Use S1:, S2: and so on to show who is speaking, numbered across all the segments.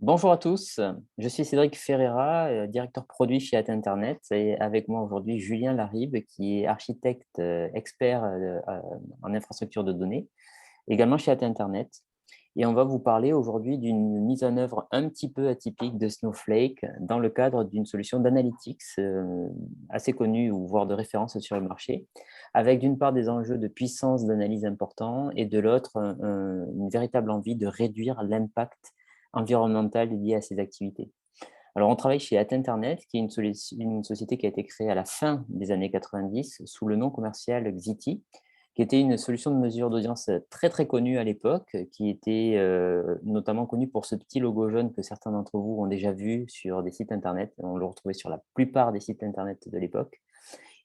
S1: Bonjour à tous, je suis Cédric Ferreira, directeur produit chez At Internet et avec moi aujourd'hui Julien Laribe qui est architecte expert en infrastructure de données, également chez At Internet. Et on va vous parler aujourd'hui d'une mise en œuvre un petit peu atypique de Snowflake dans le cadre d'une solution d'analytics assez connue ou voire de référence sur le marché, avec d'une part des enjeux de puissance d'analyse importants et de l'autre une véritable envie de réduire l'impact environnemental lié à ces activités. Alors, on travaille chez At Internet, qui est une société qui a été créée à la fin des années 90 sous le nom commercial Xiti, qui était une solution de mesure d'audience très très connue à l'époque, qui était notamment connue pour ce petit logo jaune que certains d'entre vous ont déjà vu sur des sites Internet. On le retrouvait sur la plupart des sites Internet de l'époque.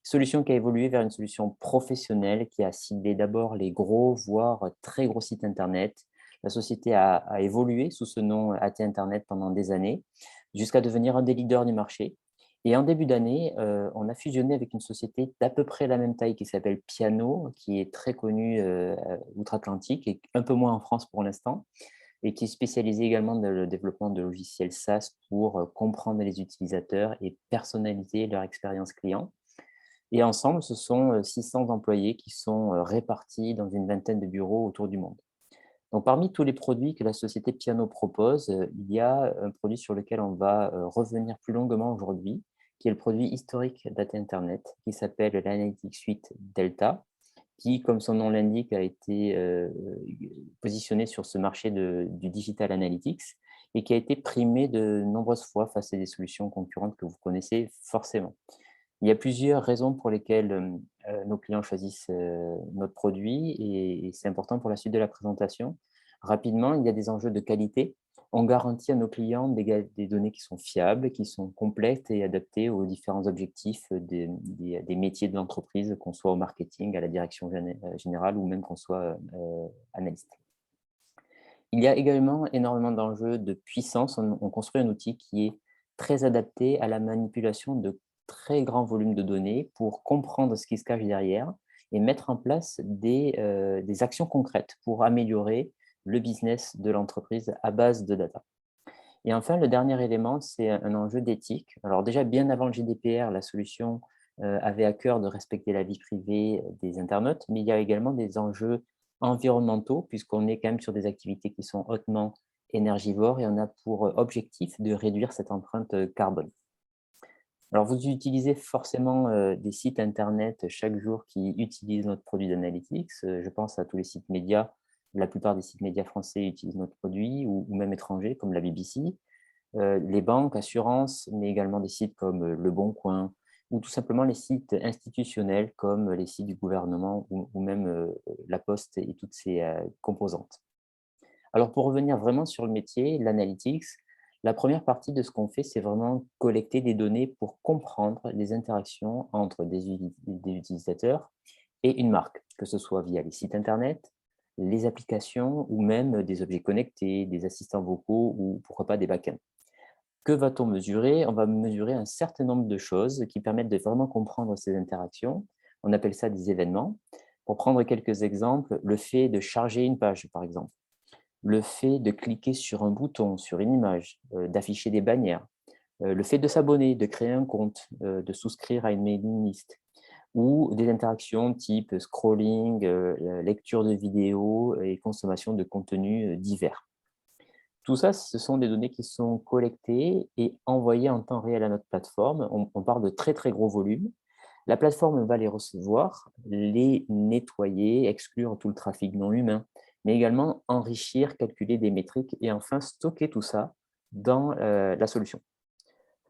S1: Solution qui a évolué vers une solution professionnelle qui a ciblé d'abord les gros, voire très gros sites Internet. La société a évolué sous ce nom AT Internet pendant des années, jusqu'à devenir un des leaders du marché. Et en début d'année, on a fusionné avec une société d'à peu près la même taille qui s'appelle Piano, qui est très connue outre-Atlantique et un peu moins en France pour l'instant, et qui est spécialisée également dans le développement de logiciels SaaS pour comprendre les utilisateurs et personnaliser leur expérience client. Et ensemble, ce sont 600 employés qui sont répartis dans une vingtaine de bureaux autour du monde. Donc, parmi tous les produits que la société Piano propose, il y a un produit sur lequel on va revenir plus longuement aujourd'hui, qui est le produit historique d'AT Internet, qui s'appelle l'Analytics Suite Delta, qui, comme son nom l'indique, a été positionné sur ce marché du digital analytics et qui a été primé de nombreuses fois face à des solutions concurrentes que vous connaissez forcément. Il y a plusieurs raisons pour lesquelles, nos clients choisissent, notre produit et c'est important pour la suite de la présentation. Rapidement, il y a des enjeux de qualité. On garantit à nos clients des données qui sont fiables, qui sont complètes et adaptées aux différents objectifs des métiers de l'entreprise, qu'on soit au marketing, à la direction générale ou même qu'on soit, analyste. Il y a également énormément d'enjeux de puissance. On construit un outil qui est très adapté à la manipulation de très grands volumes de données pour comprendre ce qui se cache derrière et mettre en place des actions concrètes pour améliorer le business de l'entreprise à base de data. Et enfin, le dernier élément, c'est un enjeu d'éthique. Alors déjà, bien avant le GDPR, la solution avait à cœur de respecter la vie privée des internautes, mais il y a également des enjeux environnementaux, puisqu'on est quand même sur des activités qui sont hautement énergivores et on a pour objectif de réduire cette empreinte carbone. Alors, vous utilisez forcément des sites internet chaque jour qui utilisent notre produit d'analytics. Je pense à tous les sites médias. La plupart des sites médias français utilisent notre produit ou même étrangers, comme la BBC. Les banques, assurances, mais également des sites comme Le Bon Coin ou tout simplement les sites institutionnels comme les sites du gouvernement ou même La Poste et toutes ses composantes. Alors pour revenir vraiment sur le métier, l'analytics, la première partie de ce qu'on fait, c'est vraiment collecter des données pour comprendre les interactions entre des utilisateurs et une marque, que ce soit via les sites internet, les applications ou même des objets connectés, des assistants vocaux ou pourquoi pas des backends. Que va-t-on mesurer? On va mesurer un certain nombre de choses qui permettent de vraiment comprendre ces interactions. On appelle ça des événements. Pour prendre quelques exemples, le fait de charger une page, par exemple, le fait de cliquer sur un bouton, sur une image, d'afficher des bannières, le fait de s'abonner, de créer un compte, de souscrire à une mailing list ou des interactions type scrolling, lecture de vidéos et consommation de contenus divers. Tout ça, ce sont des données qui sont collectées et envoyées en temps réel à notre plateforme. On parle de très, très gros volumes. La plateforme va les recevoir, les nettoyer, exclure tout le trafic non humain, mais également enrichir, calculer des métriques et enfin stocker tout ça dans la solution.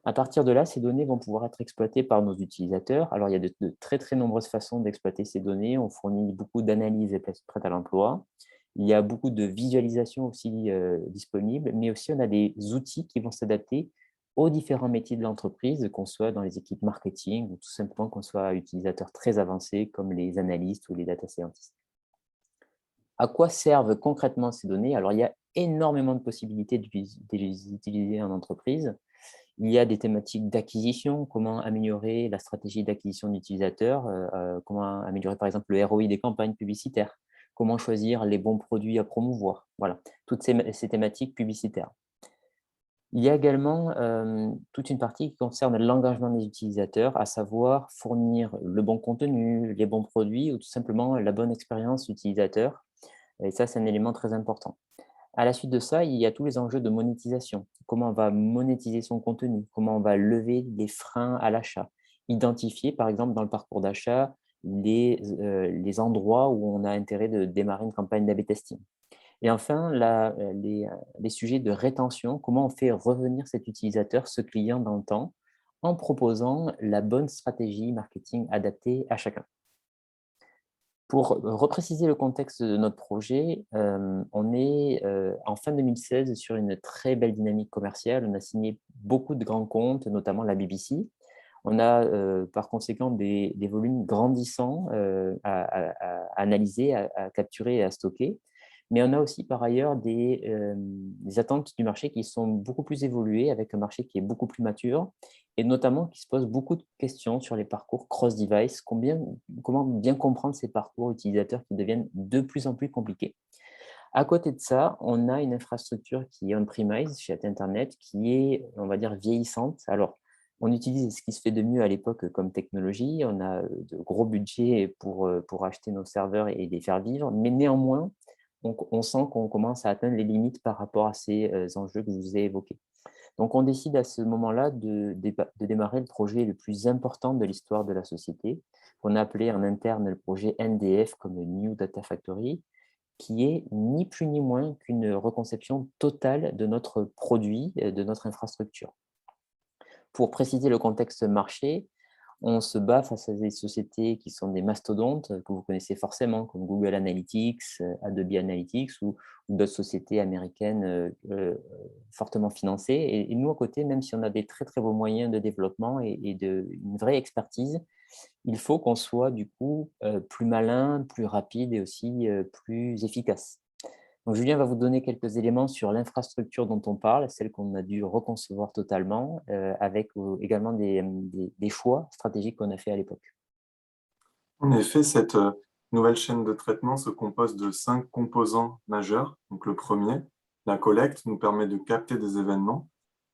S1: À partir de là, ces données vont pouvoir être exploitées par nos utilisateurs. Alors, il y a de très, très nombreuses façons d'exploiter ces données. On fournit beaucoup d'analyses et prêtes à l'emploi. Il y a beaucoup de visualisations aussi disponibles, mais aussi on a des outils qui vont s'adapter aux différents métiers de l'entreprise, qu'on soit dans les équipes marketing ou tout simplement qu'on soit utilisateur très avancé comme les analystes ou les data scientists. À quoi servent concrètement ces données? Alors, il y a énormément de possibilités de les utiliser en entreprise. Il y a des thématiques d'acquisition, comment améliorer la stratégie d'acquisition d'utilisateurs, comment améliorer par exemple le ROI des campagnes publicitaires, comment choisir les bons produits à promouvoir, voilà, toutes ces thématiques publicitaires. Il y a également toute une partie qui concerne l'engagement des utilisateurs, à savoir fournir le bon contenu, les bons produits ou tout simplement la bonne expérience utilisateur. Et ça, c'est un élément très important. À la suite de ça, il y a tous les enjeux de monétisation. Comment on va monétiser son contenu? Comment on va lever les freins à l'achat? Identifier, par exemple, dans le parcours d'achat, les endroits où on a intérêt de démarrer une campagne d'A/B testing. Et enfin, les sujets de rétention, comment on fait revenir cet utilisateur, ce client dans le temps, en proposant la bonne stratégie marketing adaptée à chacun. Pour repréciser le contexte de notre projet, on est, en fin 2016 sur une très belle dynamique commerciale. On a signé beaucoup de grands comptes, notamment la BBC. On a, par conséquent des volumes grandissants, à analyser, à capturer et à stocker. Mais on a aussi par ailleurs des attentes du marché qui sont beaucoup plus évoluées, avec un marché qui est beaucoup plus mature et notamment qui se pose beaucoup de questions sur les parcours cross-device. Comment bien comprendre ces parcours utilisateurs qui deviennent de plus en plus compliqués. À côté de ça, on a une infrastructure qui est on-premise chez Internet, qui est, on va dire, vieillissante. Alors, on utilise ce qui se fait de mieux à l'époque comme technologie. On a de gros budgets pour acheter nos serveurs et les faire vivre. Mais néanmoins, on sent qu'on commence à atteindre les limites par rapport à ces enjeux que je vous ai évoqués. Donc, on décide à ce moment-là de démarrer le projet le plus important de l'histoire de la société, qu'on a appelé en interne le projet NDF comme New Data Factory, qui est ni plus ni moins qu'une reconception totale de notre produit, de notre infrastructure. Pour préciser le contexte marché, on se bat face à des sociétés qui sont des mastodontes, que vous connaissez forcément, comme Google Analytics, Adobe Analytics ou d'autres sociétés américaines fortement financées. Et nous, à côté, même si on a des très, très beaux moyens de développement une vraie expertise, il faut qu'on soit du coup plus malin, plus rapide et aussi plus efficace. Donc Julien va vous donner quelques éléments sur l'infrastructure dont on parle, celle qu'on a dû reconcevoir totalement, avec également des choix stratégiques qu'on a fait à l'époque.
S2: En effet, cette nouvelle chaîne de traitement se compose de 5 composants majeurs. Donc, le premier, la collecte, nous permet de capter des événements.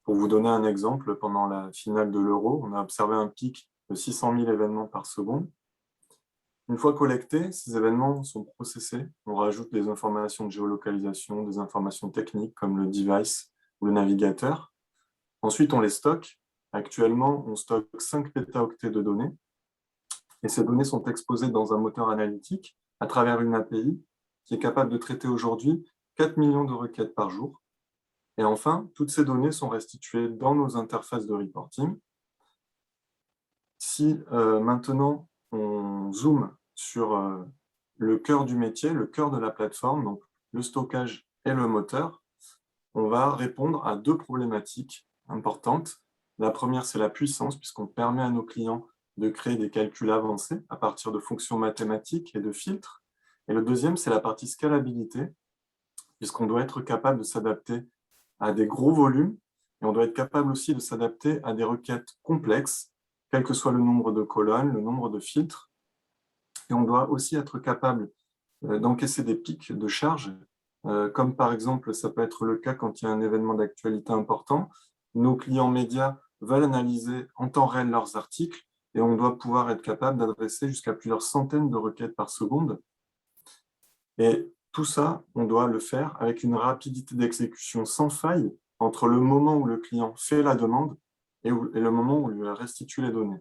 S2: Pour vous donner un exemple, pendant la finale de l'Euro, on a observé un pic de 600 000 événements par seconde. Une fois collectés, ces événements sont processés. On rajoute des informations de géolocalisation, des informations techniques comme le device ou le navigateur. Ensuite, on les stocke. Actuellement, on stocke 5 pétaoctets de données. Et ces données sont exposées dans un moteur analytique à travers une API qui est capable de traiter aujourd'hui 4 millions de requêtes par jour. Et enfin, toutes ces données sont restituées dans nos interfaces de reporting. Si maintenant on zoome sur le cœur du métier, le cœur de la plateforme, donc le stockage et le moteur, on va répondre à 2 problématiques importantes. La première, c'est la puissance, puisqu'on permet à nos clients de créer des calculs avancés à partir de fonctions mathématiques et de filtres. Et le deuxième, c'est la partie scalabilité, puisqu'on doit être capable de s'adapter à des gros volumes et on doit être capable aussi de s'adapter à des requêtes complexes, quel que soit le nombre de colonnes, le nombre de filtres. Et on doit aussi être capable d'encaisser des pics de charge, comme par exemple, ça peut être le cas quand il y a un événement d'actualité important. Nos clients médias veulent analyser en temps réel leurs articles et on doit pouvoir être capable d'adresser jusqu'à plusieurs centaines de requêtes par seconde. Et tout ça, on doit le faire avec une rapidité d'exécution sans faille entre le moment où le client fait la demande et le moment où on lui restitue les données.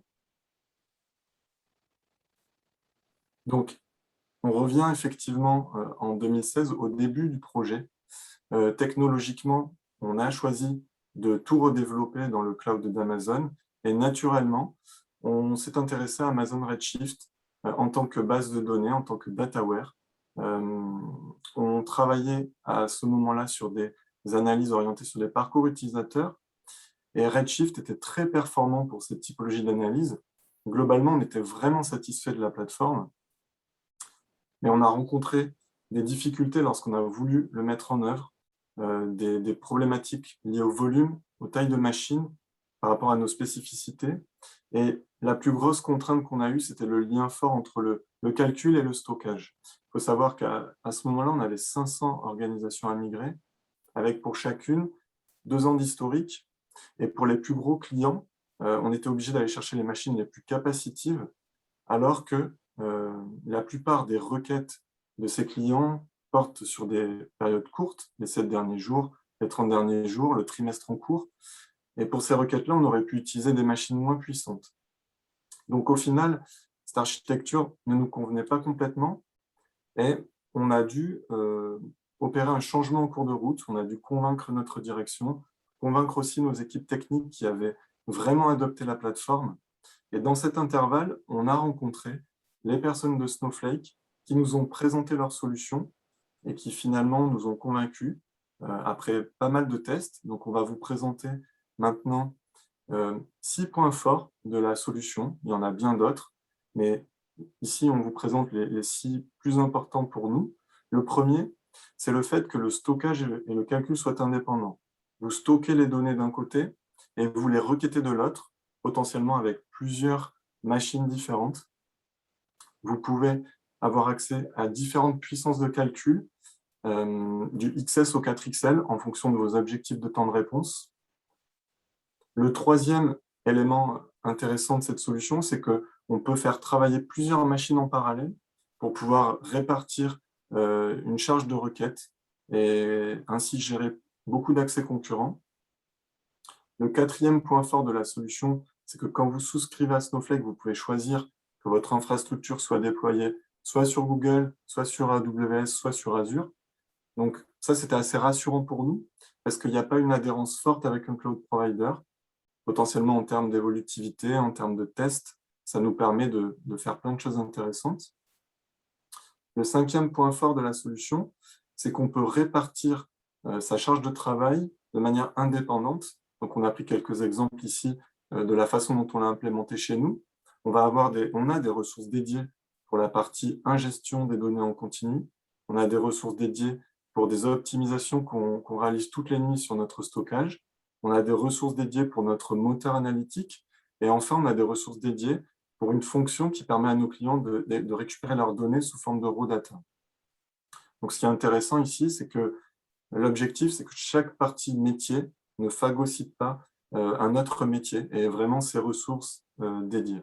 S2: Donc, on revient effectivement en 2016 au début du projet. Technologiquement, on a choisi de tout redévelopper dans le cloud d'Amazon et naturellement, on s'est intéressé à Amazon Redshift en tant que base de données, en tant que dataware. On travaillait à ce moment-là sur des analyses orientées sur des parcours utilisateurs et Redshift était très performant pour cette typologie d'analyse. Globalement, on était vraiment satisfait de la plateforme, mais on a rencontré des difficultés lorsqu'on a voulu le mettre en œuvre, des problématiques liées au volume, aux tailles de machine, par rapport à nos spécificités. Et la plus grosse contrainte qu'on a eue, c'était le lien fort entre le calcul et le stockage. Il faut savoir qu'à ce moment-là, on avait 500 organisations à migrer, avec pour chacune 2 ans d'historique. Et pour les plus gros clients, on était obligé d'aller chercher les machines les plus capacitives, alors que la plupart des requêtes de ces clients portent sur des périodes courtes, les 7 derniers jours, les 30 derniers jours, le trimestre en cours. Et pour ces requêtes-là, on aurait pu utiliser des machines moins puissantes. Donc au final, cette architecture ne nous convenait pas complètement et on a dû opérer un changement en cours de route. On a dû convaincre notre direction, convaincre aussi nos équipes techniques qui avaient vraiment adopté la plateforme. Et dans cet intervalle, on a rencontré les personnes de Snowflake qui nous ont présenté leurs solutions et qui finalement nous ont convaincus après pas mal de tests. Donc on va vous présenter maintenant 6 points forts de la solution. Il y en a bien d'autres, mais ici on vous présente les 6 plus importants pour nous. Le premier, c'est le fait que le stockage et le calcul soient indépendants. Vous stockez les données d'un côté et vous les requêtez de l'autre, potentiellement avec plusieurs machines différentes. Vous pouvez avoir accès à différentes puissances de calcul, du XS au 4XL en fonction de vos objectifs de temps de réponse. Le troisième élément intéressant de cette solution, c'est qu'on peut faire travailler plusieurs machines en parallèle pour pouvoir répartir une charge de requête et ainsi gérer beaucoup d'accès concurrents. Le quatrième point fort de la solution, c'est que quand vous souscrivez à Snowflake, vous pouvez choisir que votre infrastructure soit déployée soit sur Google, soit sur AWS, soit sur Azure. Donc ça, c'était assez rassurant pour nous parce qu'il n'y a pas une adhérence forte avec un cloud provider. Potentiellement en termes d'évolutivité, en termes de tests, ça nous permet de faire plein de choses intéressantes. Le cinquième point fort de la solution, c'est qu'on peut répartir sa charge de travail de manière indépendante. Donc, on a pris quelques exemples ici de la façon dont on l'a implémenté chez nous. On a des ressources dédiées pour la partie ingestion des données en continu. On a des ressources dédiées pour des optimisations qu'on réalise toutes les nuits sur notre stockage. On a des ressources dédiées pour notre moteur analytique. Et enfin, on a des ressources dédiées pour une fonction qui permet à nos clients de récupérer leurs données sous forme de raw data. Donc, ce qui est intéressant ici, c'est que l'objectif, c'est que chaque partie métier ne phagocyte pas un autre métier et vraiment ses ressources dédiées.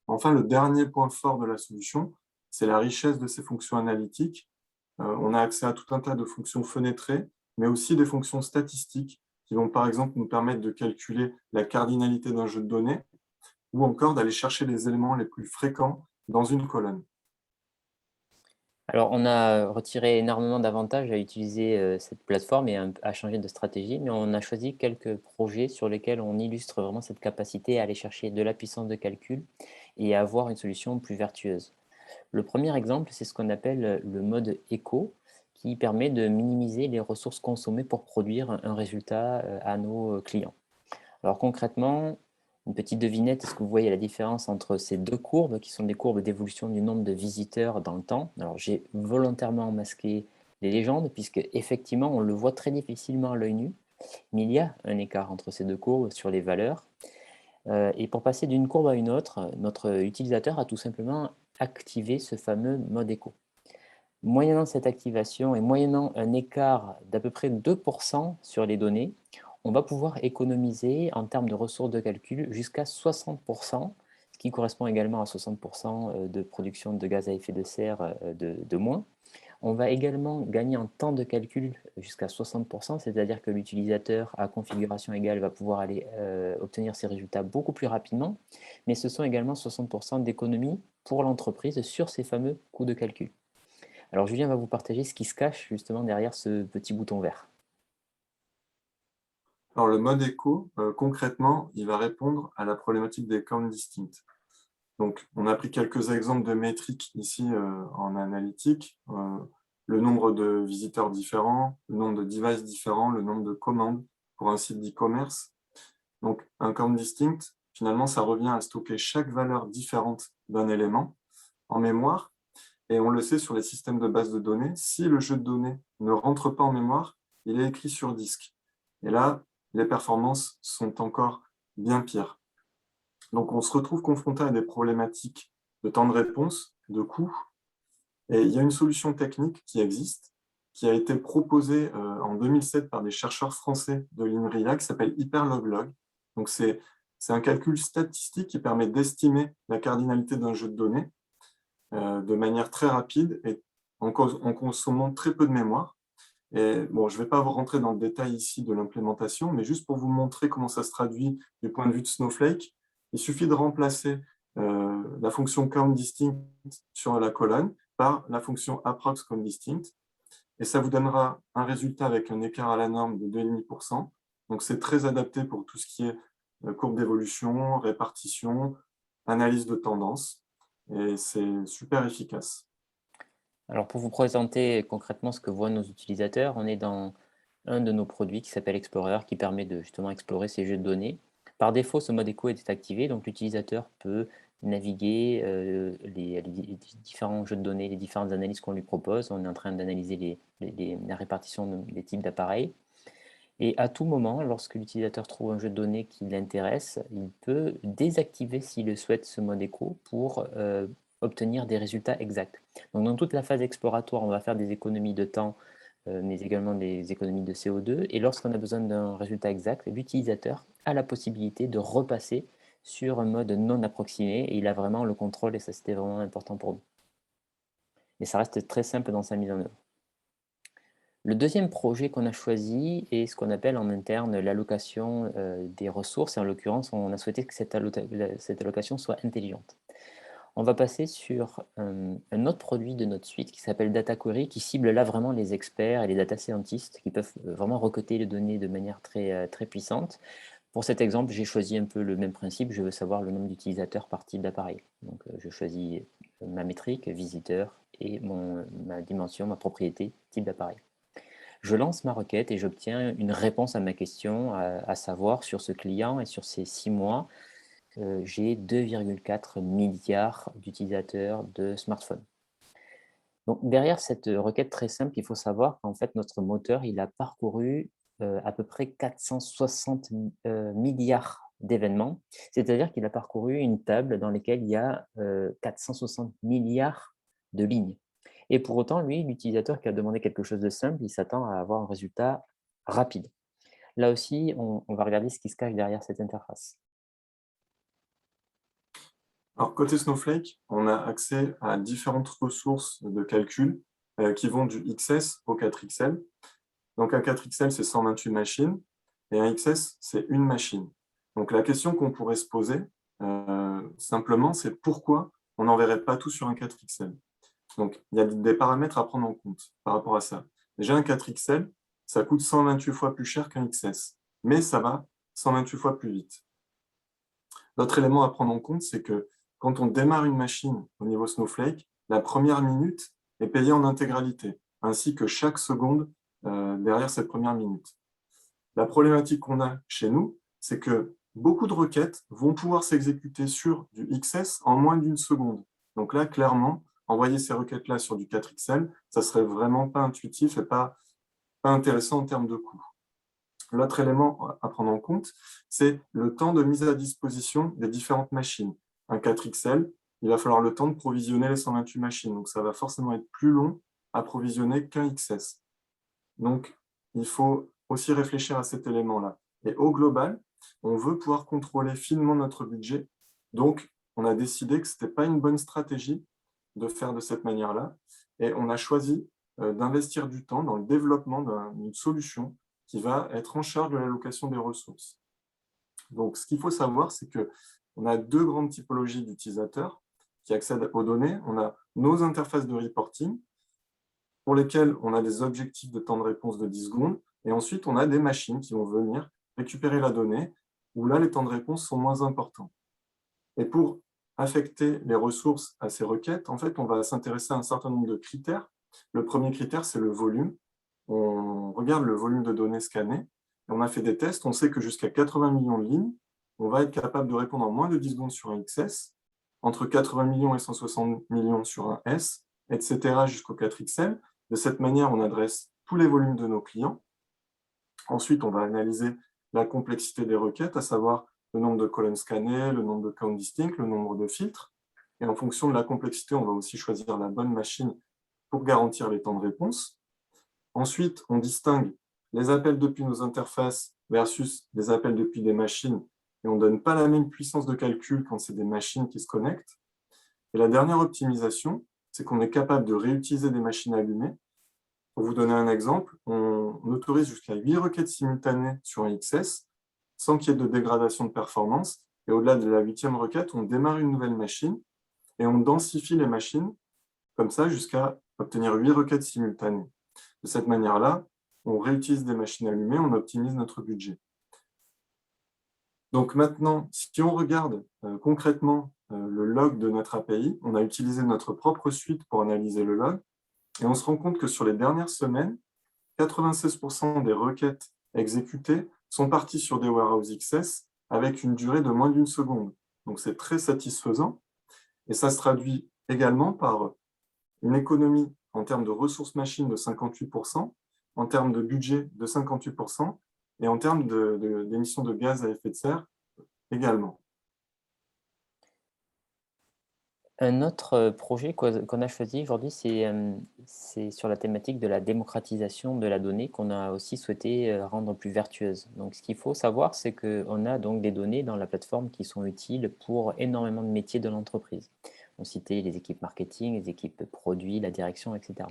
S2: Enfin, le dernier point fort de la solution, c'est la richesse de ces fonctions analytiques. On a accès à tout un tas de fonctions fenêtrées, mais aussi des fonctions statistiques qui vont par exemple nous permettre de calculer la cardinalité d'un jeu de données ou encore d'aller chercher les éléments les plus fréquents dans une colonne.
S1: Alors, on a retiré énormément d'avantages à utiliser cette plateforme et à changer de stratégie, mais on a choisi quelques projets sur lesquels on illustre vraiment cette capacité à aller chercher de la puissance de calcul et à avoir une solution plus vertueuse. Le premier exemple, c'est ce qu'on appelle le mode éco, qui permet de minimiser les ressources consommées pour produire un résultat à nos clients. Alors concrètement, une petite devinette, est-ce que vous voyez la différence entre ces deux courbes, qui sont des courbes d'évolution du nombre de visiteurs dans le temps? Alors j'ai volontairement masqué les légendes, puisque effectivement on le voit très difficilement à l'œil nu, mais il y a un écart entre ces deux courbes sur les valeurs. Et pour passer d'une courbe à une autre, notre utilisateur a tout simplement activé ce fameux mode éco. Moyennant cette activation et moyennant un écart d'à peu près 2% sur les données, on va pouvoir économiser en termes de ressources de calcul jusqu'à 60%, ce qui correspond également à 60% de production de gaz à effet de serre de moins. On va également gagner en temps de calcul jusqu'à 60%, c'est-à-dire que l'utilisateur à configuration égale va pouvoir aller obtenir ses résultats beaucoup plus rapidement, mais ce sont également 60% d'économie pour l'entreprise sur ces fameux coûts de calcul. Alors Julien va vous partager ce qui se cache justement derrière ce petit bouton vert.
S2: Alors, le mode éco, concrètement, il va répondre à la problématique des count distincts. Donc, on a pris quelques exemples de métriques ici en analytique. Le nombre de visiteurs différents, le nombre de devices différents, le nombre de commandes pour un site d'e-commerce. Donc, un count distinct, finalement, ça revient à stocker chaque valeur différente d'un élément en mémoire. Et on le sait sur les systèmes de base de données, si le jeu de données ne rentre pas en mémoire, il est écrit sur disque. Et là, les performances sont encore bien pires. Donc, on se retrouve confronté à des problématiques de temps de réponse, de coût. Et il y a une solution technique qui existe, qui a été proposé en 2007 par des chercheurs français de l'INRIA qui s'appelle Hyperloglog. Donc, c'est un calcul statistique qui permet d'estimer la cardinalité d'un jeu de données de manière très rapide et en consommant très peu de mémoire. Et bon, je ne vais pas vous rentrer dans le détail ici de l'implémentation, mais juste pour vous montrer comment ça se traduit du point de vue de Snowflake, il suffit de remplacer la fonction countDistinct sur la colonne par la fonction approx_countDistinct, et ça vous donnera un résultat avec un écart à la norme de 2,5%. Donc, c'est très adapté pour tout ce qui est courbe d'évolution, répartition, analyse de tendance, et c'est super efficace.
S1: Alors, pour vous présenter concrètement ce que voient nos utilisateurs, on est dans un de nos produits qui s'appelle Explorer, qui permet de justement explorer ces jeux de données. Par défaut, ce mode écho est activé, donc l'utilisateur peut naviguer les différents jeux de données, les différentes analyses qu'on lui propose. On est en train d'analyser la répartition des types d'appareils. Et à tout moment, lorsque l'utilisateur trouve un jeu de données qui l'intéresse, il peut désactiver, s'il le souhaite, ce mode écho pour obtenir des résultats exacts. Donc, dans toute la phase exploratoire, on va faire des économies de temps, mais également des économies de CO2. Et lorsqu'on a besoin d'un résultat exact, l'utilisateur a la possibilité de repasser sur un mode non approximé et il a vraiment le contrôle et ça, c'était vraiment important pour nous. Et ça reste très simple dans sa mise en œuvre. Le deuxième projet qu'on a choisi est ce qu'on appelle en interne l'allocation des ressources. Et en l'occurrence, on a souhaité que cette allocation soit intelligente. On va passer sur un autre produit de notre suite qui s'appelle Data Query, qui cible là vraiment les experts et les data scientists qui peuvent vraiment recoter les données de manière très puissante. Pour cet exemple, j'ai choisi un peu le même principe. Je veux savoir le nombre d'utilisateurs par type d'appareil. Donc, je choisis ma métrique, visiteur, et ma dimension, ma propriété, type d'appareil. Je lance ma requête et j'obtiens une réponse à ma question, à savoir sur ce client et sur ces 6 mois, j'ai 2,4 milliards d'utilisateurs de smartphones. Donc, derrière cette requête très simple, il faut savoir qu'en fait, notre moteur, il a parcouru à peu près 460 milliards d'événements, c'est-à-dire qu'il a parcouru une table dans laquelle il y a 460 milliards de lignes. Et pour autant, lui, l'utilisateur qui a demandé quelque chose de simple, il s'attend à avoir un résultat rapide. Là aussi, on va regarder ce qui se cache derrière cette interface.
S2: Alors, côté Snowflake, on a accès à différentes ressources de calcul qui vont du XS au 4XL. Donc, un 4XL, c'est 128 machines, et un XS, c'est une machine. Donc, la question qu'on pourrait se poser, simplement, c'est pourquoi on n'enverrait pas tout sur un 4XL. Donc, il y a des paramètres à prendre en compte par rapport à ça. Déjà, un 4XL, ça coûte 128 fois plus cher qu'un XS, mais ça va 128 fois plus vite. L'autre élément à prendre en compte, c'est que quand on démarre une machine au niveau Snowflake, la première minute est payée en intégralité, ainsi que chaque seconde derrière cette première minute. La problématique qu'on a chez nous, c'est que beaucoup de requêtes vont pouvoir s'exécuter sur du XS en moins d'une seconde. Donc là, clairement, envoyer ces requêtes-là sur du 4XL, ça ne serait vraiment pas intuitif et pas intéressant en termes de coût. L'autre élément à prendre en compte, c'est le temps de mise à disposition des différentes machines. Un 4XL, il va falloir le temps de provisionner les 128 machines. Donc, ça va forcément être plus long à provisionner qu'un XS. Donc, il faut aussi réfléchir à cet élément-là. Et au global, on veut pouvoir contrôler finement notre budget. Donc, on a décidé que ce n'était pas une bonne stratégie de faire de cette manière-là. Et on a choisi d'investir du temps dans le développement d'une solution qui va être en charge de l'allocation des ressources. Donc, ce qu'il faut savoir, c'est qu'on a deux grandes typologies d'utilisateurs qui accèdent aux données. On a nos interfaces de reporting, pour lesquelles on a des objectifs de temps de réponse de 10 secondes, et ensuite, on a des machines qui vont venir récupérer la donnée, où là, les temps de réponse sont moins importants. Et pour affecter les ressources à ces requêtes, en fait, on va s'intéresser à un certain nombre de critères. Le premier critère, c'est le volume. On regarde le volume de données scannées. Et on a fait des tests. On sait que jusqu'à 80 millions de lignes, on va être capable de répondre en moins de 10 secondes sur un XS, entre 80 millions et 160 millions sur un S, etc. jusqu'au 4XL. De cette manière, on adresse tous les volumes de nos clients. Ensuite, on va analyser la complexité des requêtes, à savoir le nombre de colonnes scannées, le nombre de countDistinct, le nombre de filtres. Et en fonction de la complexité, on va aussi choisir la bonne machine pour garantir les temps de réponse. Ensuite, on distingue les appels depuis nos interfaces versus les appels depuis des machines, et on ne donne pas la même puissance de calcul quand c'est des machines qui se connectent. Et la dernière optimisation, c'est qu'on est capable de réutiliser des machines allumées. Pour vous donner un exemple, on autorise jusqu'à 8 requêtes simultanées sur un XS sans qu'il y ait de dégradation de performance. Et au-delà de la 8e requête, on démarre une nouvelle machine et on densifie les machines comme ça jusqu'à obtenir 8 requêtes simultanées. De cette manière-là, on réutilise des machines allumées, on optimise notre budget. Donc maintenant, si on regarde concrètement le log de notre API, on a utilisé notre propre suite pour analyser le log, et on se rend compte que sur les dernières semaines, 96% des requêtes exécutées sont parties sur des Warehouse XS avec une durée de moins d'une seconde. Donc c'est très satisfaisant, et ça se traduit également par une économie en termes de ressources machines de 58%, en termes de budget de 58%, et en termes d'émissions de gaz à effet de serre également.
S1: Un autre projet qu'on a choisi aujourd'hui, c'est sur la thématique de la démocratisation de la donnée qu'on a aussi souhaité rendre plus vertueuse. Donc, ce qu'il faut savoir, c'est qu'on a donc des données dans la plateforme qui sont utiles pour énormément de métiers de l'entreprise. On citait les équipes marketing, les équipes produits, la direction, etc.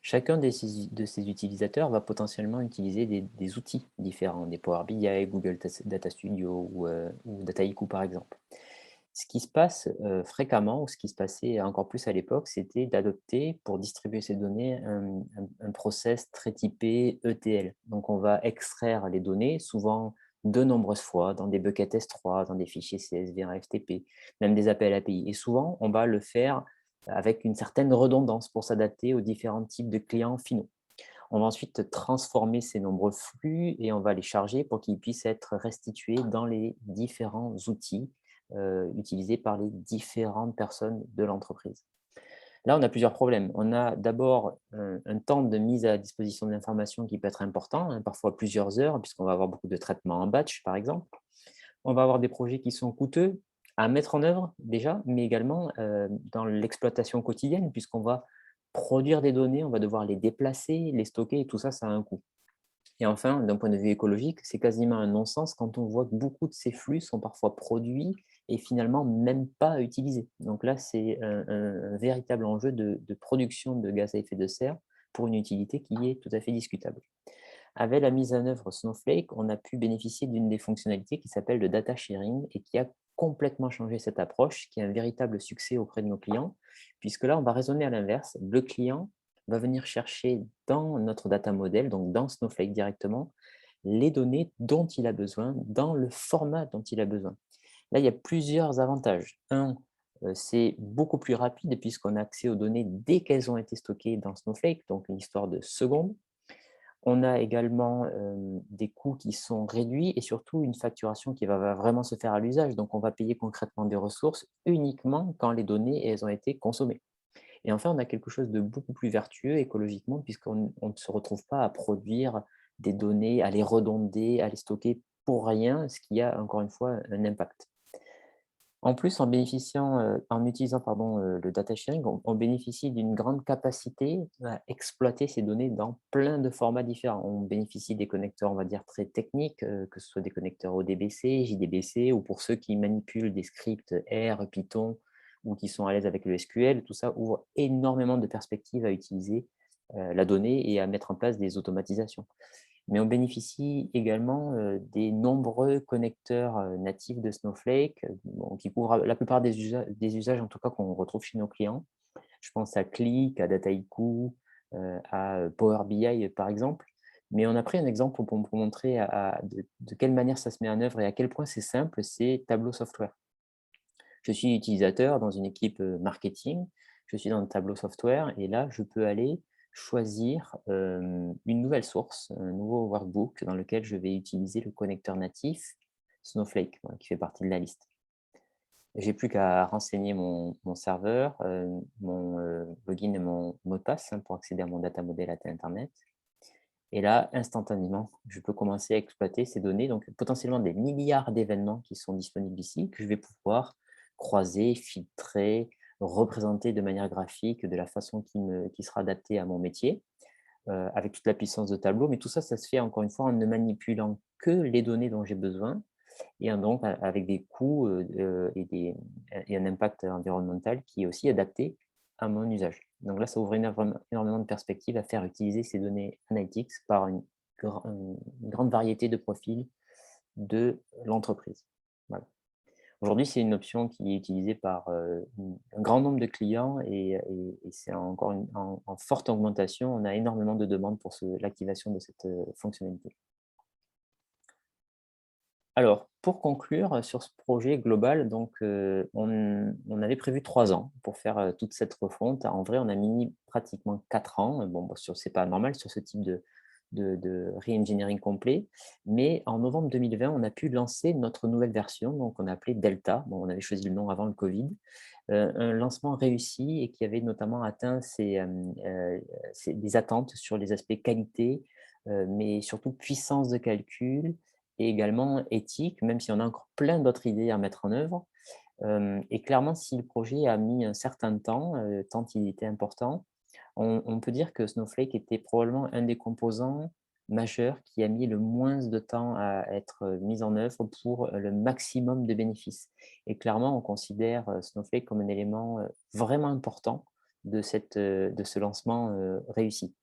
S1: Chacun de ces utilisateurs va potentiellement utiliser des outils différents, des Power BI, Google Data Studio ou Dataiku par exemple. Ce qui se passe fréquemment, ou ce qui se passait encore plus à l'époque, c'était d'adopter, pour distribuer ces données, un process très typé ETL. Donc, on va extraire les données, souvent de nombreuses fois, dans des buckets S3, dans des fichiers CSV en FTP, même des appels API. Et souvent, on va le faire avec une certaine redondance pour s'adapter aux différents types de clients finaux. On va ensuite transformer ces nombreux flux et on va les charger pour qu'ils puissent être restitués dans les différents outils utilisés par les différentes personnes de l'entreprise. Là, on a plusieurs problèmes. On a d'abord un temps de mise à disposition de l'information qui peut être important, hein, parfois plusieurs heures, puisqu'on va avoir beaucoup de traitements en batch, par exemple. On va avoir des projets qui sont coûteux à mettre en œuvre déjà, mais également dans l'exploitation quotidienne, puisqu'on va produire des données, on va devoir les déplacer, les stocker, et tout ça, ça a un coût. Et enfin, d'un point de vue écologique, c'est quasiment un non-sens quand on voit que beaucoup de ces flux sont parfois produits et finalement même pas utilisés. Donc là, c'est un véritable enjeu de production de gaz à effet de serre pour une utilité qui est tout à fait discutable. Avec la mise en œuvre Snowflake, on a pu bénéficier d'une des fonctionnalités qui s'appelle le data sharing et qui a complètement changé cette approche, qui est un véritable succès auprès de nos clients, puisque là, on va raisonner à l'inverse. Le client va venir chercher dans notre data model, donc dans Snowflake directement, les données dont il a besoin, dans le format dont il a besoin. Là, il y a plusieurs avantages. Un, c'est beaucoup plus rapide puisqu'on a accès aux données dès qu'elles ont été stockées dans Snowflake, donc une histoire de secondes. On a également des coûts qui sont réduits et surtout une facturation qui va vraiment se faire à l'usage. Donc, on va payer concrètement des ressources uniquement quand les données elles ont été consommées. Et enfin, on a quelque chose de beaucoup plus vertueux écologiquement puisqu'on ne se retrouve pas à produire des données, à les redonder, à les stocker pour rien, ce qui a encore une fois un impact. En plus, en utilisant pardon, le data sharing, on bénéficie d'une grande capacité à exploiter ces données dans plein de formats différents. On bénéficie des connecteurs, on va dire, très techniques, que ce soit des connecteurs ODBC, JDBC, ou pour ceux qui manipulent des scripts R, Python, ou qui sont à l'aise avec le SQL. Tout ça ouvre énormément de perspectives à utiliser la donnée et à mettre en place des automatisations. Mais on bénéficie également des nombreux connecteurs natifs de Snowflake qui couvrent la plupart des usages en tout cas qu'on retrouve chez nos clients. Je pense à Qlik, à Dataiku, à Power BI par exemple. Mais on a pris un exemple pour montrer de quelle manière ça se met en œuvre et à quel point c'est simple, c'est Tableau Software. Je suis utilisateur dans une équipe marketing, je suis dans le Tableau Software et là, je peux aller choisir une nouvelle source, un nouveau workbook dans lequel je vais utiliser le connecteur natif Snowflake, voilà, qui fait partie de la liste. J'ai plus qu'à renseigner mon serveur, mon login et mon mot de passe pour accéder à mon data model à Internet. Et là, instantanément, je peux commencer à exploiter ces données, donc potentiellement des milliards d'événements qui sont disponibles ici, que je vais pouvoir croiser, filtrer, représenter de manière graphique de la façon qui sera adaptée à mon métier, avec toute la puissance de Tableau. Mais tout ça, ça se fait encore une fois en ne manipulant que les données dont j'ai besoin et donc avec des coûts et un impact environnemental qui est aussi adapté à mon usage. Donc là, ça ouvre énormément de perspectives à faire utiliser ces données analytics par une grande variété de profils de l'entreprise. Voilà. Aujourd'hui, c'est une option qui est utilisée par un grand nombre de clients et c'est encore en forte augmentation. On a énormément de demandes pour l'activation de cette fonctionnalité. Alors, pour conclure sur ce projet global, donc, on avait prévu 3 ans pour faire toute cette refonte. En vrai, on a mis pratiquement 4 ans. Bon, c'est pas normal sur ce type de re-engineering complet. Mais en novembre 2020, on a pu lancer notre nouvelle version, donc on a appelé Delta. Bon, on avait choisi le nom avant le Covid. Un lancement réussi et qui avait notamment atteint des attentes sur les aspects qualité, mais surtout puissance de calcul et également éthique, même si on a encore plein d'autres idées à mettre en œuvre. Et clairement, si le projet a mis un certain temps, tant il était important, on peut dire que Snowflake était probablement un des composants majeurs qui a mis le moins de temps à être mis en œuvre pour le maximum de bénéfices. Et clairement, on considère Snowflake comme un élément vraiment important de ce lancement réussi.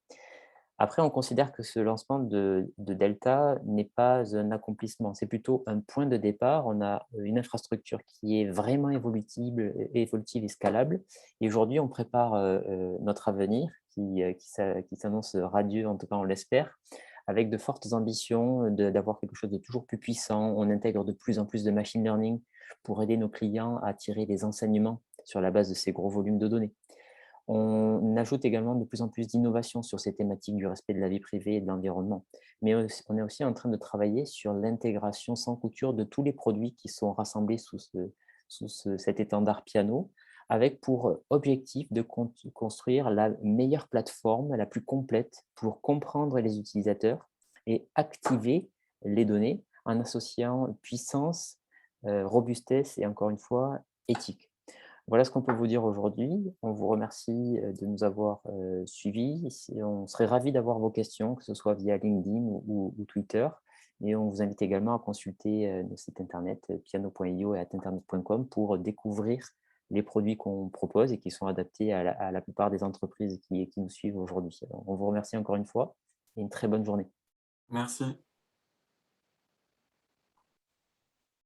S1: Après, on considère que ce lancement de Delta n'est pas un accomplissement, c'est plutôt un point de départ. On a une infrastructure qui est vraiment évolutive et scalable. Et aujourd'hui, on prépare notre avenir qui s'annonce radieux, en tout cas on l'espère, avec de fortes ambitions d'avoir quelque chose de toujours plus puissant. On intègre de plus en plus de machine learning pour aider nos clients à tirer des enseignements sur la base de ces gros volumes de données. On ajoute également de plus en plus d'innovations sur ces thématiques du respect de la vie privée et de l'environnement. Mais on est aussi en train de travailler sur l'intégration sans couture de tous les produits qui sont rassemblés sous cet étendard piano, avec pour objectif de construire la meilleure plateforme, la plus complète pour comprendre les utilisateurs et activer les données en associant puissance, robustesse et encore une fois éthique. Voilà ce qu'on peut vous dire aujourd'hui. On vous remercie de nous avoir suivis. On serait ravis d'avoir vos questions, que ce soit via LinkedIn ou Twitter. Et on vous invite également à consulter nos sites internet piano.io et atinternet.com pour découvrir les produits qu'on propose et qui sont adaptés à la plupart des entreprises qui nous suivent aujourd'hui. On vous remercie encore une fois et une très bonne journée.
S2: Merci.